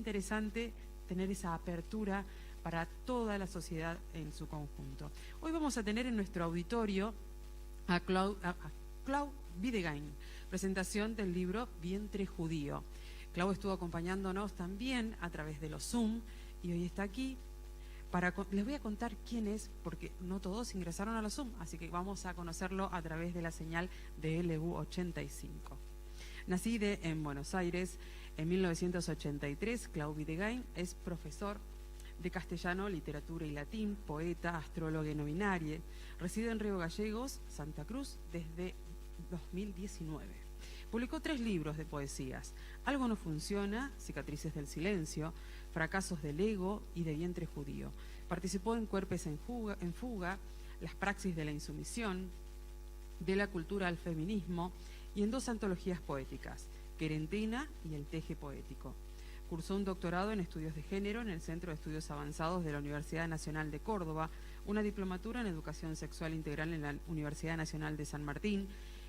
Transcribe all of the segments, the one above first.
interesante tener esa apertura para toda la sociedad en su conjunto. Hoy vamos a tener en nuestro auditorio a Clau Videgain, presentación del libro Vientre Judío. Clau estuvo acompañándonos también a través de los Zoom y hoy está aquí. Les voy a contar quién es, porque no todos ingresaron a los Zoom, así que vamos a conocerlo a través de la señal de LU85. Nacida en Buenos Aires en 1983, Clau Videgain es profesor de castellano, literatura y latín, poeta, astróloga y no binaria. Reside en Río Gallegos, Santa Cruz, desde 2019. Publicó 3 libros de poesías: Algo no funciona, Cicatrices del silencio, Fracasos del ego y de Vientre Judío. Participó en Cuerpos en fuga, Las praxis de la insumisión, De la cultura al feminismo, y en 2 antologías poéticas, Querentina y El teje poético. Cursó un doctorado en estudios de género en el Centro de Estudios Avanzados de la Universidad Nacional de Córdoba, una diplomatura en educación sexual integral en la Universidad Nacional de San Martín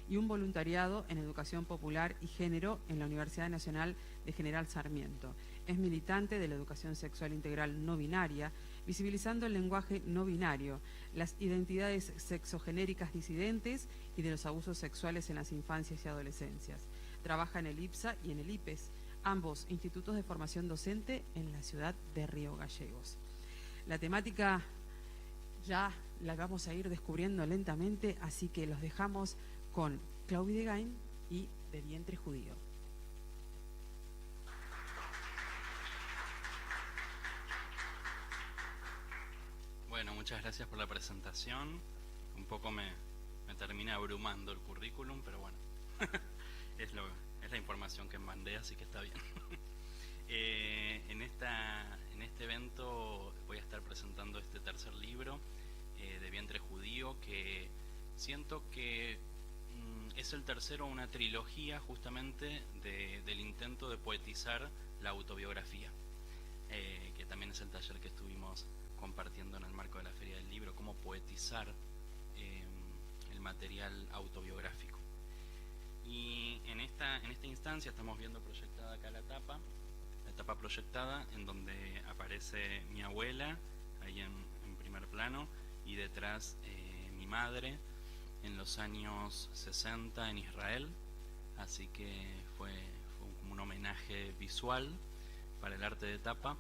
y un voluntariado en educación popular y género en la Universidad Nacional de General Sarmiento. Es militante de la educación sexual integral no binaria, visibilizando el lenguaje no binario, las identidades sexogenéricas disidentes y de los abusos sexuales en las infancias y adolescencias. Trabaja en el IPSA y en el IPES, ambos institutos de formación docente en la ciudad de Río Gallegos. La temática ya la vamos a ir descubriendo lentamente, así que los dejamos con Clau Videgain y De Vientre Judío. Bueno, muchas gracias por la presentación. Un poco me termina abrumando el currículum, pero bueno, es la información que mandé, así que está bien. En este evento voy a estar presentando este tercer libro, De Vientre Judío, que siento que es el tercero de una trilogía justamente del intento de poetizar la autobiografía, que también es el taller que estuvimos compartiendo en el marco de la Feria del Libro, cómo poetizar el material autobiográfico. Y en esta instancia estamos viendo proyectada acá la tapa proyectada, en donde aparece mi abuela, ahí en primer plano, y detrás mi madre, en los años 60 en Israel, así que fue como un homenaje visual para el arte de tapa,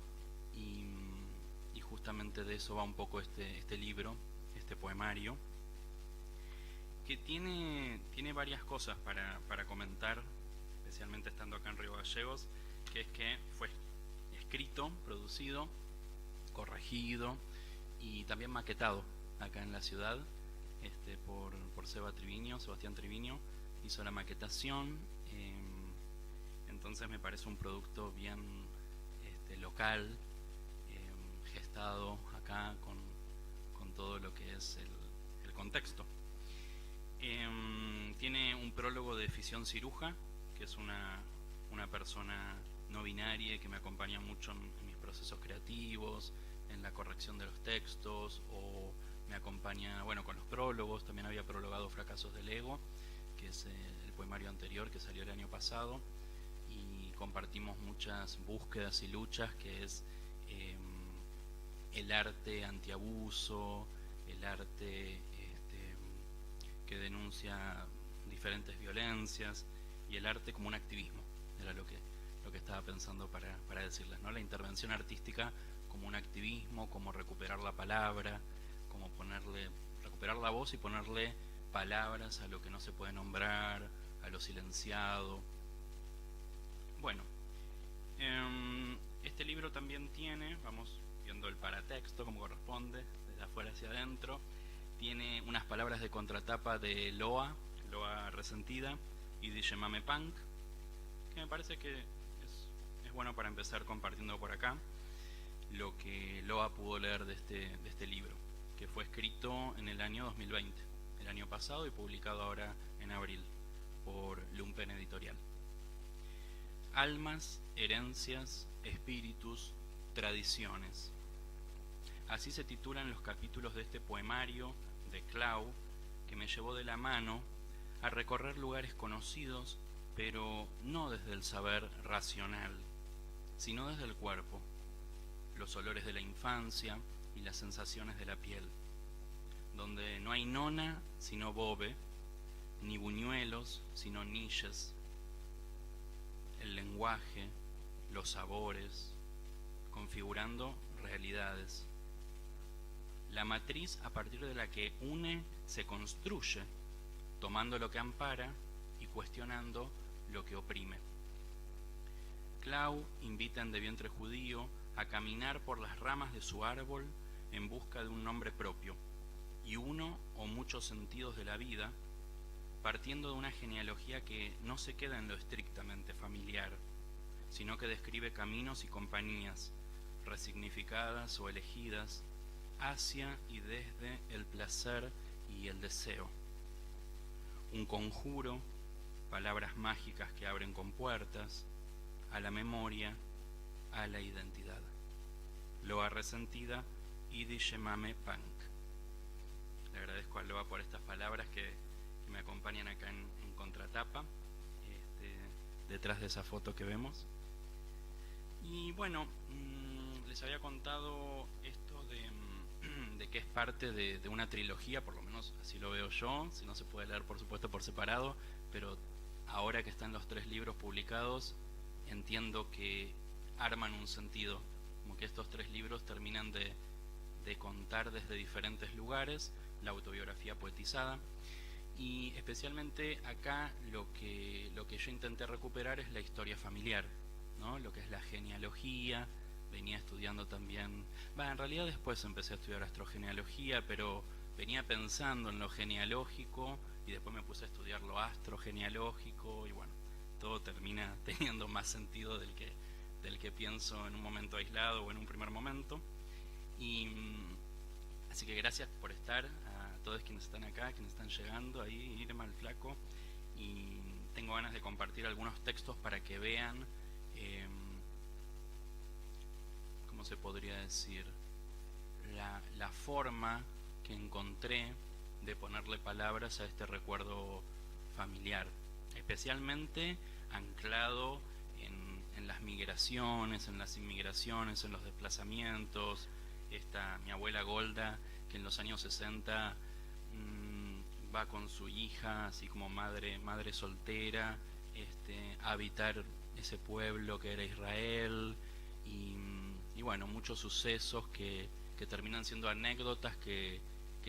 y justamente de eso va un poco este libro, este poemario, que tiene varias cosas para comentar, especialmente estando acá en Río Gallegos, que es que fue escrito, producido, corregido y también maquetado acá en la ciudad por Sebastián Triviño hizo la maquetación, entonces me parece un producto bien local, gestado acá con todo lo que es el contexto. Tiene un prólogo de Fisión Ciruja, que es una persona no binaria que me acompaña mucho en mis procesos creativos, en la corrección de los textos, o me acompaña, bueno, con los prólogos. También había prologado Fracasos del ego, que es el poemario anterior que salió el año pasado, y compartimos muchas búsquedas y luchas, que es el arte antiabuso, el arte que denuncia diferentes violencias, y el arte como un activismo. Era lo que estaba pensando para decirles, ¿no? La intervención artística como un activismo, como recuperar la palabra, como recuperar la voz y ponerle palabras a lo que no se puede nombrar, a lo silenciado. Bueno, este libro también tiene, vamos viendo el paratexto como corresponde, desde afuera hacia adentro, tiene unas palabras de contratapa de Loa Resentida y de Yemame Punk, que me parece que es bueno para empezar compartiendo por acá lo que Loa pudo leer de este libro, que fue escrito en el año 2020, el año pasado, y publicado ahora en abril por Lumpen Editorial. Almas, herencias, espíritus, tradiciones. Así se titulan los capítulos de este poemario de Clau, que me llevó de la mano a recorrer lugares conocidos, pero no desde el saber racional, sino desde el cuerpo, los olores de la infancia y las sensaciones de la piel, donde no hay nona sino bobe, ni buñuelos sino niches, el lenguaje, los sabores, configurando realidades. La matriz a partir de la que une se construye, tomando lo que ampara y cuestionando lo que oprime. Clau invita en De vientre judío a caminar por las ramas de su árbol en busca de un nombre propio y uno o muchos sentidos de la vida, partiendo de una genealogía que no se queda en lo estrictamente familiar, sino que describe caminos y compañías, resignificadas o elegidas, hacia y desde el placer y el deseo. Un conjuro, palabras mágicas que abren compuertas, a la memoria, a la identidad. Loa resentida, Idi Shemame Punk. Le agradezco a Loa por estas palabras que me acompañan acá en contratapa, detrás de esa foto que vemos. Y bueno, les había contado esto de que es parte de una trilogía, por lo menos así lo veo yo, si no se puede leer por supuesto por separado, pero ahora que están los 3 libros publicados, entiendo que arman un sentido, como que estos 3 libros terminan de contar desde diferentes lugares la autobiografía poetizada. Y especialmente acá lo que yo intenté recuperar es la historia familiar, ¿no? Lo que es la genealogía. Venía estudiando también, en realidad después empecé a estudiar astrogenealogía, pero venía pensando en lo genealógico y después me puse a estudiar lo astrogenealógico y bueno, todo termina teniendo más sentido del que pienso en un momento aislado o en un primer momento. Y así que gracias por estar, a todos quienes están acá, quienes están llegando, ahí Irma el Flaco, y tengo ganas de compartir algunos textos para que vean ¿cómo se podría decir? La forma que encontré de ponerle palabras a este recuerdo familiar, especialmente anclado en las migraciones, en las inmigraciones, en los desplazamientos. Mi abuela Golda, que en los años 60 va con su hija, así como madre soltera, a habitar ese pueblo que era Israel, y bueno, muchos sucesos que terminan siendo anécdotas que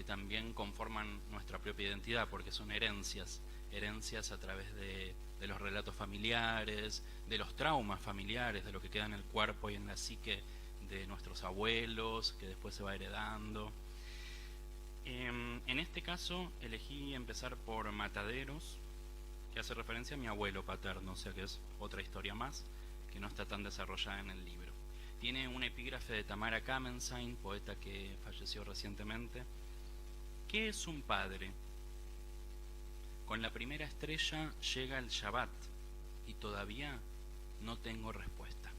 también conforman nuestra propia identidad, porque son herencias a través de los relatos familiares, de los traumas familiares, de lo que queda en el cuerpo y en la psique de nuestros abuelos, que después se va heredando. En este caso elegí empezar por Mataderos, que hace referencia a mi abuelo paterno, o sea que es otra historia más que no está tan desarrollada en el libro. Tiene un epígrafe de Tamara Kamensain, poeta que falleció recientemente. ¿Qué es un padre? Con la primera estrella llega el Shabbat y todavía no tengo respuesta.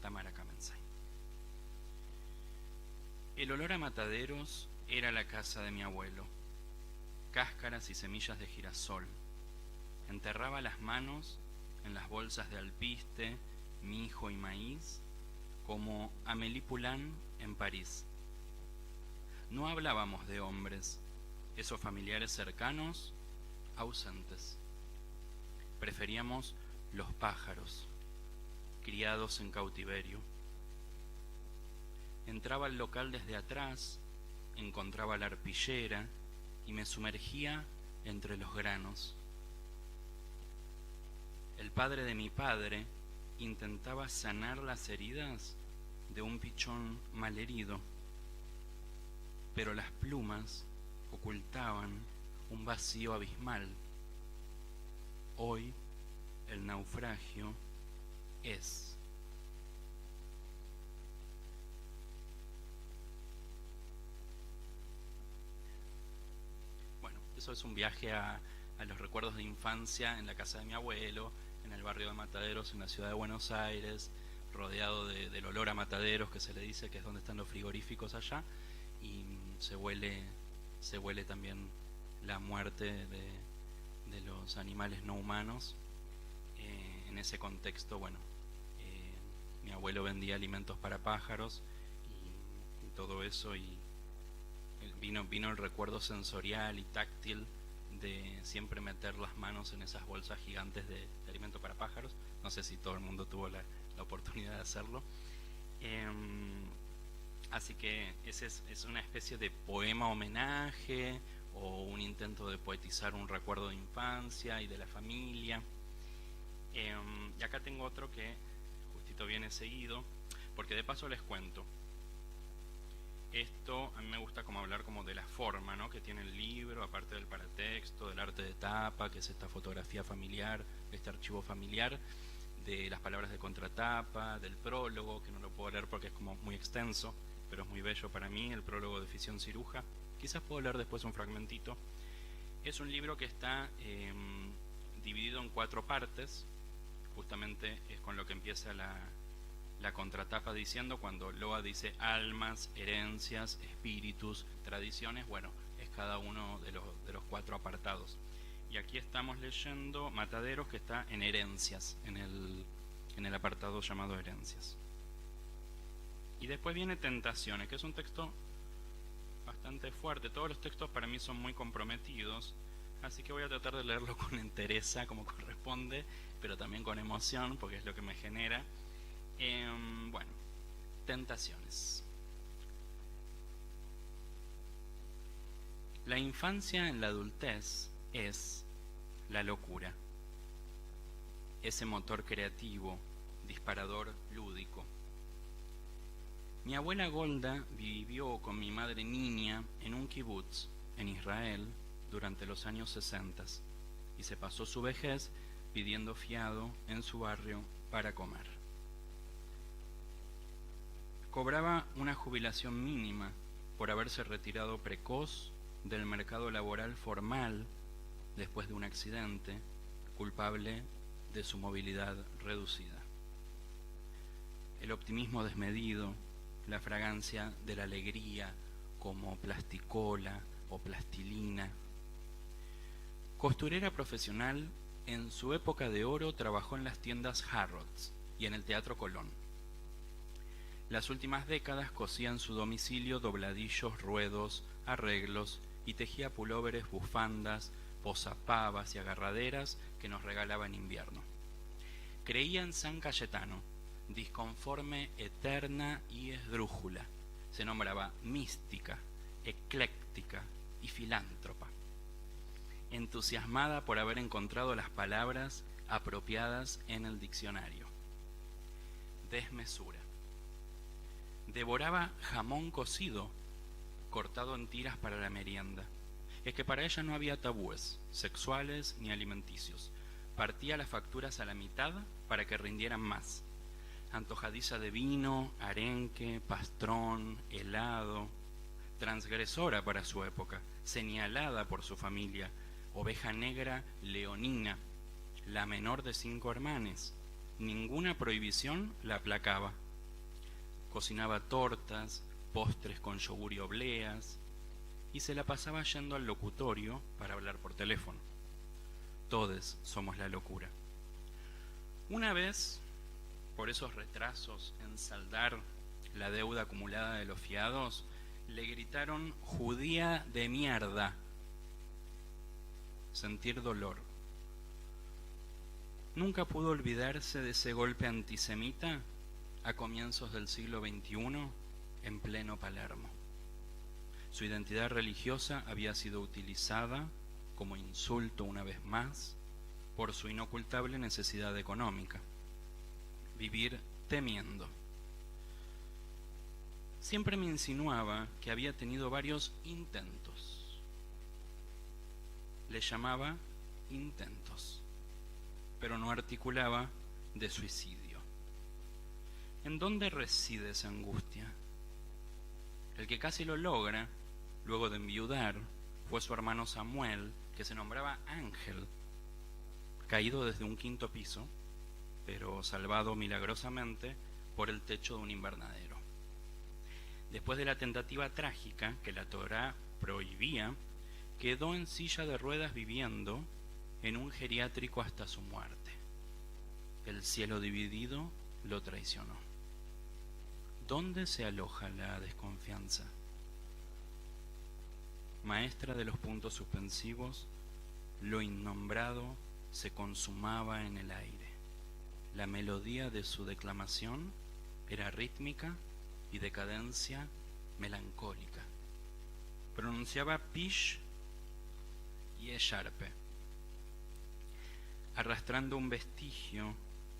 Tamara Kamensain. El olor a Mataderos era la casa de mi abuelo. Cáscaras y semillas de girasol. Enterraba las manos en las bolsas de alpiste, mijo y maíz, como Amélie Poulain en París. No hablábamos de hombres, esos familiares cercanos, ausentes. Preferíamos los pájaros, criados en cautiverio. Entraba al local desde atrás, encontraba la arpillera y me sumergía entre los granos. El padre de mi padre intentaba sanar las heridas de un pichón malherido, pero las plumas ocultaban un vacío abismal. Hoy el naufragio es. Bueno, eso es un viaje a los recuerdos de infancia en la casa de mi abuelo, en el barrio de Mataderos, en la ciudad de Buenos Aires, rodeado del olor a mataderos, que se le dice que es donde están los frigoríficos allá, y se huele también la muerte de los animales no humanos. En ese contexto, bueno, mi abuelo vendía alimentos para pájaros y todo eso, y vino el recuerdo sensorial y táctil de siempre meter las manos en esas bolsas gigantes de alimento para pájaros. No sé si todo el mundo tuvo la oportunidad de hacerlo. Así que ese es una especie de poema homenaje o un intento de poetizar un recuerdo de infancia y de la familia. Y acá tengo otro que justito viene seguido, porque de paso les cuento. Esto a mí me gusta como hablar como de la forma, ¿no?, que tiene el libro, aparte del paratexto, del arte de tapa, que es esta fotografía familiar, este archivo familiar, de las palabras de contratapa, del prólogo, que no lo puedo leer porque es como muy extenso, pero es muy bello para mí, el prólogo de Fisión Ciruja. Quizás puedo leer después un fragmentito. Es un libro que está dividido en 4 partes, justamente es con lo que empieza la contratapa diciendo, cuando Loa dice almas, herencias, espíritus, tradiciones, bueno, es cada uno de los 4 apartados. Y aquí estamos leyendo Mataderos, que está en herencias, en el apartado llamado herencias. Y después viene Tentaciones, que es un texto bastante fuerte. Todos los textos para mí son muy comprometidos, así que voy a tratar de leerlo con entereza, como corresponde, pero también con emoción, porque es lo que me genera. Bueno, Tentaciones. La infancia en la adultez es la locura, ese motor creativo, disparador lúdico. Mi abuela Golda vivió con mi madre niña en un kibutz en Israel durante los años 60 y se pasó su vejez pidiendo fiado en su barrio para comer. Cobraba una jubilación mínima por haberse retirado precoz del mercado laboral formal después de un accidente, culpable de su movilidad reducida. El optimismo desmedido, la fragancia de la alegría como plasticola o plastilina. Costurera profesional, en su época de oro trabajó en las tiendas Harrods y en el Teatro Colón. Las últimas décadas cosía en su domicilio dobladillos, ruedos, arreglos y tejía pulóveres, bufandas, posapavas y agarraderas que nos regalaba en invierno. Creía en San Cayetano, disconforme, eterna y esdrújula. Se nombraba mística, ecléctica y filántropa. Entusiasmada por haber encontrado las palabras apropiadas en el diccionario. Desmesura. Devoraba jamón cocido, cortado en tiras para la merienda. Es que para ella no había tabúes, sexuales ni alimenticios. Partía las facturas a la mitad para que rindieran más. Antojadiza de vino, arenque, pastrón, helado. Transgresora para su época, señalada por su familia. Oveja negra leonina, la menor de 5 hermanes. Ninguna prohibición la aplacaba. Cocinaba tortas, postres con yogur y obleas, y se la pasaba yendo al locutorio para hablar por teléfono. Todos somos la locura. Una vez, por esos retrasos en saldar la deuda acumulada de los fiados, le gritaron judía de mierda. Sentir dolor. Nunca pudo olvidarse de ese golpe antisemita a comienzos del siglo XXI en pleno Palermo. Su identidad religiosa había sido utilizada como insulto una vez más por su inocultable necesidad económica. Vivir temiendo. Siempre me insinuaba que había tenido varios intentos. Le llamaba intentos, pero no articulaba de suicidio. ¿En dónde reside esa angustia? El que casi lo logra, luego de enviudar, fue su hermano Samuel, que se nombraba Ángel, caído desde un 5º piso, pero salvado milagrosamente por el techo de un invernadero. Después de la tentativa trágica que la Torá prohibía, quedó en silla de ruedas viviendo en un geriátrico hasta su muerte. El cielo dividido lo traicionó. ¿Dónde se aloja la desconfianza? Maestra de los puntos suspensivos, lo innombrado se consumaba en el aire. La melodía de su declamación era rítmica y de cadencia melancólica. Pronunciaba pish y echarpe, arrastrando un vestigio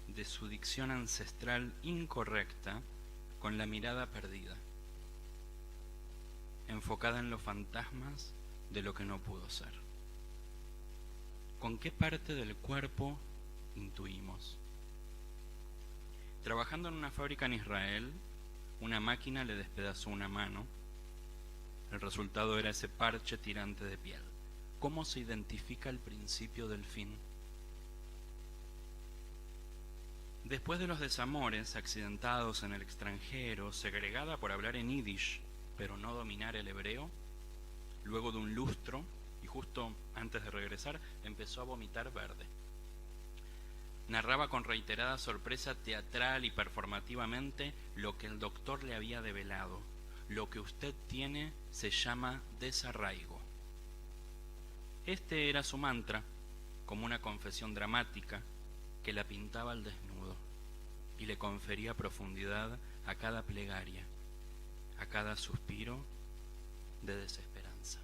de su dicción ancestral incorrecta con la mirada perdida, enfocada en los fantasmas de lo que no pudo ser. ¿Con qué parte del cuerpo intuimos? Trabajando en una fábrica en Israel, una máquina le despedazó una mano. El resultado era ese parche tirante de piel. ¿Cómo se identifica el principio del fin? Después de los desamores accidentados en el extranjero, segregada por hablar en yiddish, pero no dominar el hebreo, luego de un lustro, y justo antes de regresar, empezó a vomitar verde. Narraba con reiterada sorpresa teatral y performativamente lo que el doctor le había develado. Lo que usted tiene se llama desarraigo. Este era su mantra, como una confesión dramática que la pintaba al desnudo y le confería profundidad a cada plegaria, a cada suspiro de desesperanza.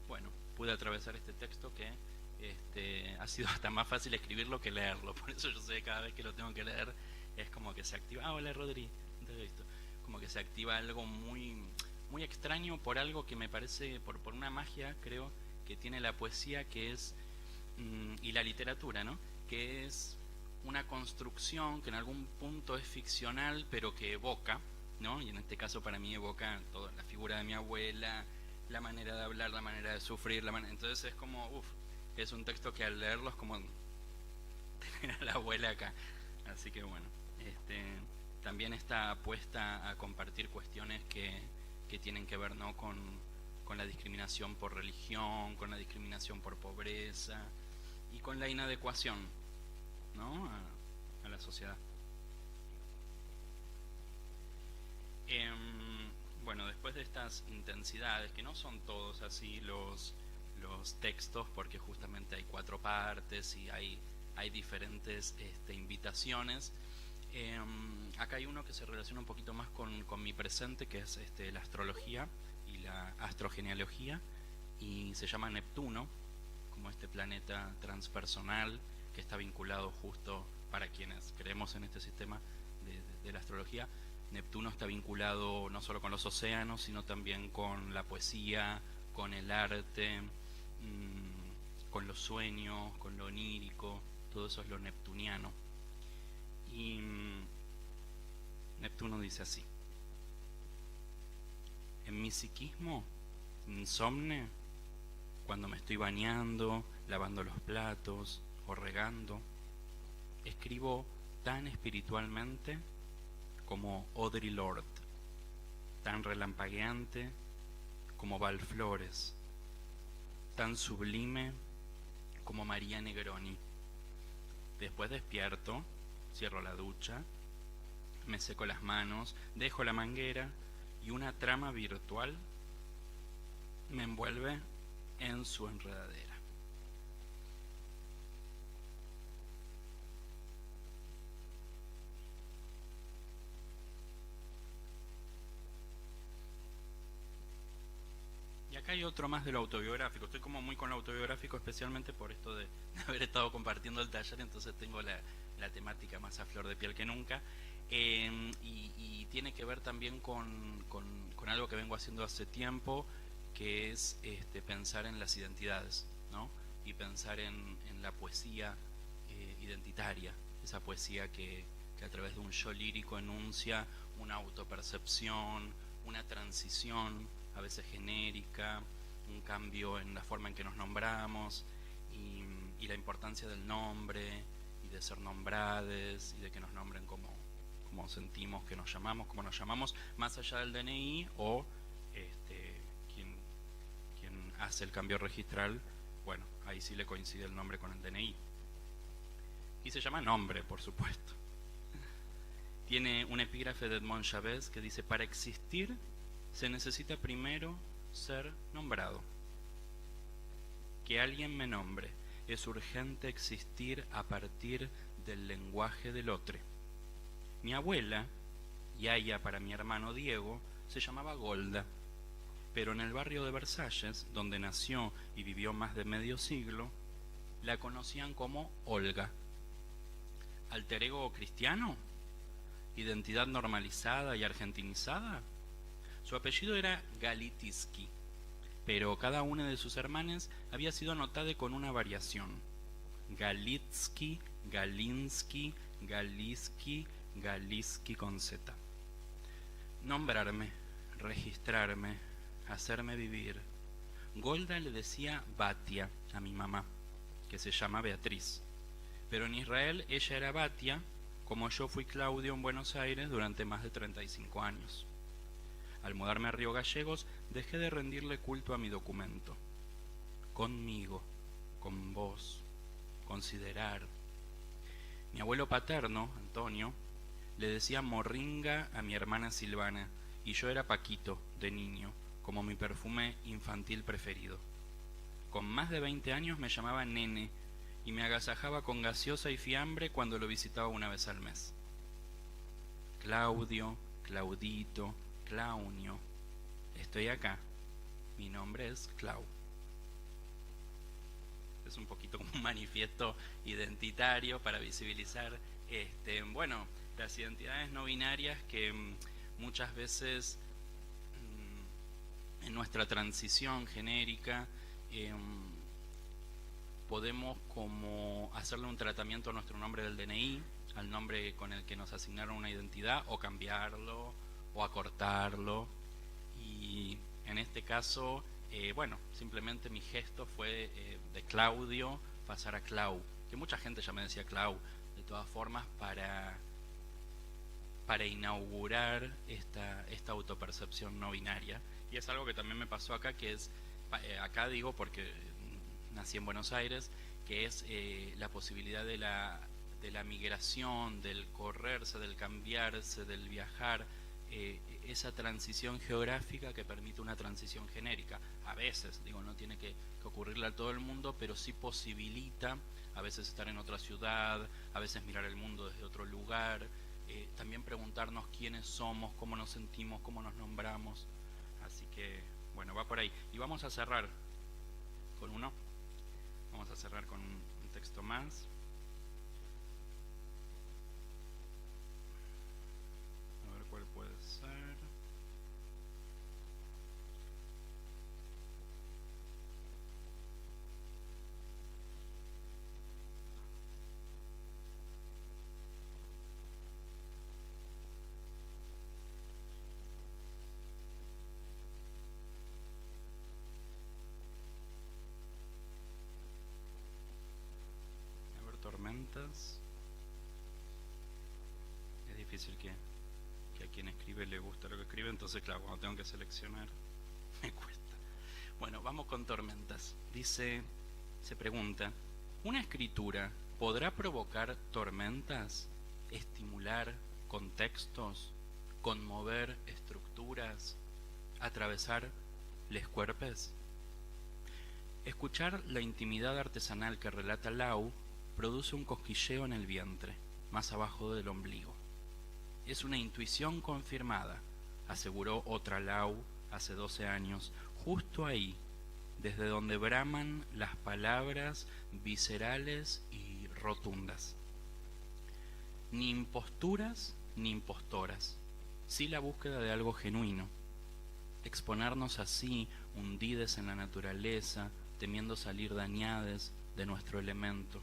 Bueno, pude atravesar este texto que ha sido hasta más fácil escribirlo que leerlo, por eso yo sé que cada vez que lo tengo que leer es como que se activa, hola Rodri, como que se activa algo muy, muy extraño por algo que me parece, por una magia creo que tiene la poesía, que es, y la literatura, ¿no? Que es una construcción que en algún punto es ficcional, pero que evoca, ¿no? Y en este caso para mí evoca toda la figura de mi abuela, la manera de hablar, la manera de sufrir, entonces es como, es un texto que al leerlo es como tener a la abuela acá. Así que bueno, también está apuesta a compartir cuestiones que tienen que ver, ¿no? con la discriminación por religión, con la discriminación por pobreza y con la inadecuación, ¿no? a la sociedad. Bueno, después de estas intensidades, que no son todos así los textos, porque justamente hay 4 partes y hay diferentes invitaciones, acá hay uno que se relaciona un poquito más con mi presente, que es la astrología y la astrogenealogía, y se llama Neptuno, como este planeta transpersonal que está vinculado justo, para quienes creemos en este sistema de la astrología, Neptuno está vinculado no solo con los océanos, sino también con la poesía, con el arte, con los sueños, con lo onírico, todo eso es lo neptuniano. Y Neptuno dice así: en mi psiquismo insomne, cuando me estoy bañando, lavando los platos o regando, escribo tan espiritualmente como Audre Lorde, tan relampagueante como Val Flores, tan sublime como María Negroni. Después despierto, cierro la ducha, me seco las manos, dejo la manguera y una trama virtual me envuelve en su enredadera. Y acá hay otro más de lo autobiográfico. Estoy como muy con lo autobiográfico, especialmente por esto de haber estado compartiendo el taller, entonces tengo la temática más a flor de piel que nunca. Y tiene que ver también con algo que vengo haciendo hace tiempo, que es pensar en las identidades, ¿no? Y pensar en la poesía identitaria, esa poesía que a través de un yo lírico enuncia una autopercepción, una transición, a veces genérica, un cambio en la forma en que nos nombramos, y la importancia del nombre y de ser nombrades y de que nos nombren como sentimos que nos llamamos, como nos llamamos, más allá del DNI o quien hace el cambio registral bueno, ahí sí le coincide el nombre con el DNI. Y se llama Nombre, por supuesto. Tiene un epígrafe de Edmond Chavez que dice: para existir se necesita primero ser nombrado. Que alguien me nombre. Es urgente existir a partir del lenguaje del otro. Mi abuela, Yaya para mi hermano Diego, se llamaba Golda, pero en el barrio de Versalles, donde nació y vivió más de medio siglo, la conocían como Olga. ¿Alter ego cristiano? ¿Identidad normalizada y argentinizada? Su apellido era Galitiski, pero cada una de sus hermanas había sido anotada con una variación: Galitsky, Galinsky, Galiski, Galiski con Z. Nombrarme, registrarme, hacerme vivir. Golda le decía Batia a mi mamá, que se llama Beatriz, pero en Israel ella era Batia, como yo fui Claudio en Buenos Aires durante más de 35 años. Al mudarme a Río Gallegos, dejé de rendirle culto a mi documento. Conmigo, con vos, considerar. Mi abuelo paterno, Antonio, le decía morringa a mi hermana Silvana, y yo era Paquito, de niño, como mi perfume infantil preferido. Con más de 20 años me llamaba Nene, y me agasajaba con gaseosa y fiambre cuando lo visitaba una vez al mes. Claudio, Claudito, Claunio. Estoy acá. Mi nombre es Clau. Es un poquito como un manifiesto identitario para visibilizar bueno, las identidades no binarias que muchas veces en nuestra transición genérica podemos como hacerle un tratamiento a nuestro nombre del DNI, al nombre con el que nos asignaron una identidad, o cambiarlo, o acortarlo. Y en este caso, bueno, simplemente mi gesto fue de Claudio pasar a Clau, que mucha gente ya me decía Clau, de todas formas, para inaugurar esta autopercepción no binaria. Y es algo que también me pasó acá, que es, acá digo porque nací en Buenos Aires, que es la posibilidad de la migración, del correrse, del cambiarse, del viajar, esa transición geográfica que permite una transición genérica. A veces, digo, no tiene que ocurrirle a todo el mundo, pero sí posibilita a veces estar en otra ciudad, a veces mirar el mundo desde otro lugar, también preguntarnos quiénes somos, cómo nos sentimos, cómo nos nombramos. Así que, bueno, va por ahí. Y vamos a cerrar con uno. Vamos a cerrar con un texto más. A ver cuál puede ser. Tormentas. Es difícil que a quien escribe le gusta lo que escribe, entonces claro, cuando tengo que seleccionar me cuesta. Bueno, vamos con tormentas. Dice, se pregunta: ¿una escritura podrá provocar tormentas, estimular contextos, conmover estructuras, atravesar les cuerpes? Escuchar la intimidad artesanal que relata Lau produce un cosquilleo en el vientre, más abajo del ombligo. Es una intuición confirmada, aseguró otra Lau hace 12 años, justo ahí, desde donde braman las palabras viscerales y rotundas. Ni imposturas ni impostoras, sí la búsqueda de algo genuino. Exponernos así, hundides en la naturaleza, temiendo salir dañades de nuestro elemento.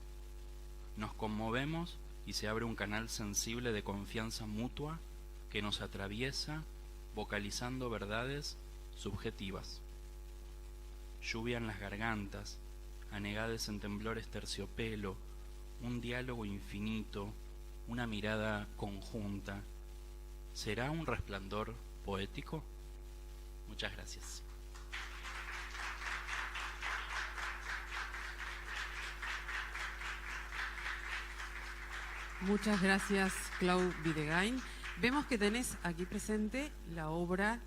Nos conmovemos y se abre un canal sensible de confianza mutua que nos atraviesa, vocalizando verdades subjetivas. Lluvia en las gargantas, anegades en temblores terciopelo, un diálogo infinito, una mirada conjunta. ¿Será un resplandor poético? Muchas gracias. Muchas gracias, Clau Videgain. Vemos que tenés aquí presente la obra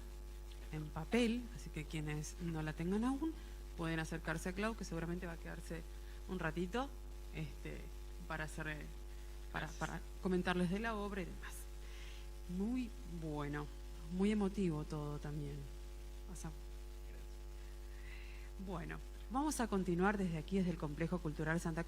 en papel, así que quienes no la tengan aún pueden acercarse a Clau, que seguramente va a quedarse un ratito para hacer, para comentarles de la obra y demás. Muy bueno, muy emotivo todo también. Bueno, vamos a continuar desde aquí, desde el Complejo Cultural Santa Cruz.